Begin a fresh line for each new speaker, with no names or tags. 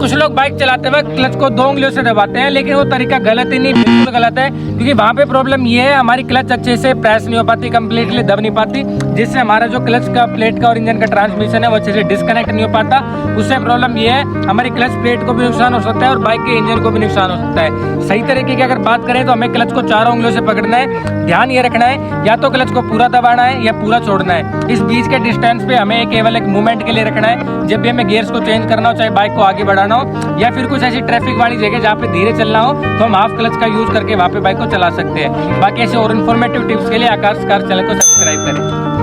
कुछ लोग बाइक चलाते वक्त क्लच को 2 उंगलियों से दबाते हैं, लेकिन वो तरीका गलत ही नहीं, बिल्कुल गलत है। क्योंकि वहाँ पे प्रॉब्लम ये है, हमारी क्लच अच्छे से प्रेस नहीं हो पाती, कम्प्लीटली दब नहीं पाती, जिससे हमारा जो क्लच का प्लेट का और इंजन का ट्रांसमिशन है वो अच्छे से डिस्कनेक्ट नहीं हो पाता। उससे प्रॉब्लम ये है, हमारी क्लच प्लेट को भी नुकसान हो सकता है और बाइक के इंजन को भी नुकसान हो सकता है। सही तरीके की अगर बात करें तो हमें क्लच को 4 उंगलियों से पकड़ना है। ध्यान ये रखना है, या तो क्लच को पूरा दबाना है या पूरा छोड़ना है। इस बीच के डिस्टेंस पे हमें केवल एक मूवमेंट के लिए रखना है। जब भी हमें गियर्स को चेंज करना हो, चाहे बाइक को आगे बढ़ाना हो या फिर कुछ ऐसी ट्रैफिक वाली जगह जहाँ पे धीरे चलना हो, तो हम हाफ क्लच का यूज करके वहाँ पे बाइक को चला सकते हैं। बाकी ऐसे और इन्फॉर्मेटिव टिप्स के लिए आकाश कार चैनल को सब्सक्राइब करें।